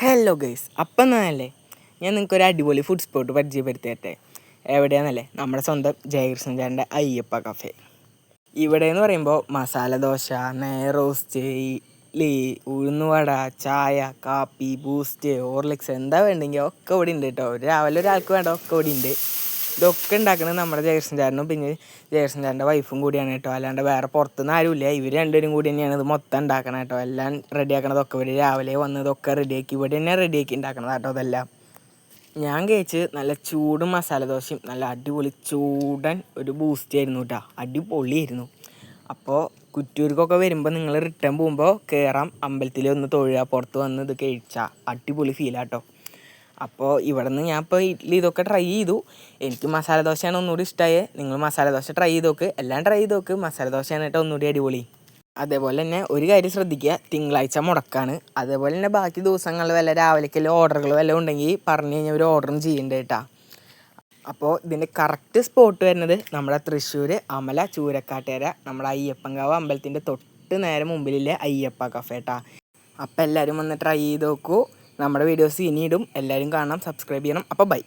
Hello guys, അപ്പം എന്നല്ലേ ഞാൻ നിങ്ങൾക്കൊരു അടിപൊളി ഫുഡ് സ്പോട്ട് പരിചയപ്പെടുത്തി തരട്ടെ. എവിടെയാണെന്നല്ലേ, നമ്മുടെ സ്വന്തം ജയകൃഷ്ണൻ ചേട്ടൻ്റെ അയ്യപ്പ കഫേ. ഇവിടെ എന്ന് പറയുമ്പോൾ മസാല ദോശ, നെയ്റോസ്റ്റ്, ഇഡ്ഡലി, ഉഴുന്നുവട, ചായ, കാപ്പി, ബൂസ്റ്റ്, ഹോർലിക്സ് എന്താ വേണ്ടെങ്കിൽ ഒക്കെ ഇവിടെ ഉണ്ട് കേട്ടോ. രാവിലെ ഒരാൾക്ക് വേണ്ട ഒക്കെ ഇവിടെ ഉണ്ട്. ഇതൊക്കെ ഉണ്ടാക്കുന്നത് നമ്മുടെ ജയകൃഷ്ണൻ ചേട്ടനും പിന്നെ ജയകൃഷ്ണൻ ചേട്ടൻ്റെ വൈഫും കൂടിയാണ് കേട്ടോ. അല്ലാണ്ട് വേറെ പുറത്തുനിന്ന് ആരുമില്ല. ഇവർ രണ്ടുപേരും കൂടി തന്നെയാണ് ഇത് മൊത്തം ഉണ്ടാക്കണം കേട്ടോ. എല്ലാം റെഡിയാക്കണതൊക്കെ ഇവർ രാവിലെ വന്ന് ഇതൊക്കെ റെഡിയാക്കി ഇവിടെ തന്നെ റെഡിയാക്കി ഉണ്ടാക്കണം കേട്ടോ. അതെല്ലാം ഞാൻ കഴിച്ച് നല്ല ചൂടും മസാല ദോശയും നല്ല അടിപൊളി ചൂടൻ ഒരു ബൂസ്റ്റ് ആയിരുന്നു കേട്ടോ. അടിപൊളിയായിരുന്നു. അപ്പോൾ കുറ്റൂർക്കൊക്കെ വരുമ്പോൾ നിങ്ങൾ റിട്ടേൺ പോകുമ്പോൾ കയറാം, അമ്പലത്തിൽ ഒന്ന് തൊഴുക, പുറത്ത് വന്ന് ഇത് കഴിച്ചാൽ അടിപൊളി ഫീലാട്ടോ. അപ്പോൾ ഇവിടെ നിന്ന് ഞാൻ ഇപ്പോൾ ഇഡ്ഡലി ഇതൊക്കെ ട്രൈ ചെയ്തു. എനിക്ക് മസാല ദോശയാണ് ഒന്നുകൂടി ഇഷ്ടമായത്. നിങ്ങൾ മസാല ദോശ ട്രൈ ചെയ്ത് നോക്ക്, എല്ലാം ട്രൈ ചെയ്ത് നോക്ക്. മസാല ദോശയാണ് കേട്ടോ ഒന്നുകൂടി അടിപൊളി. അതേപോലെ തന്നെ ഒരു കാര്യം ശ്രദ്ധിക്കുക, തിങ്കളാഴ്ച മുടക്കാണ്. അതേപോലെ തന്നെ ബാക്കി ദിവസങ്ങളിൽ വല്ല രാവിലേക്കെല്ലാം ഓർഡറുകൾ വല്ലതും ഉണ്ടെങ്കിൽ പറഞ്ഞു കഴിഞ്ഞാൽ ഒരു ഓർഡറും ചെയ്യേണ്ട കേട്ടോ. അപ്പോൾ ഇതിൻ്റെ കറക്റ്റ് സ്പോട്ട് വരുന്നത് നമ്മുടെ തൃശ്ശൂർ അമല ചൂരക്കാട്ടുകര നമ്മുടെ അയ്യപ്പൻകാവ് അമ്പലത്തിൻ്റെ തൊട്ട് നേരെ മുമ്പിലെ അയ്യപ്പ കഫേ കേട്ടോ. അപ്പോൾ എല്ലാവരും വന്ന് ട്രൈ ചെയ്ത് നോക്കൂ. നമ്മുടെ വീഡിയോസ് ഇനിയിടും, എല്ലാവരും കാണാം, സബ്സ്ക്രൈബ് ചെയ്യണം. അപ്പോൾ ബൈ.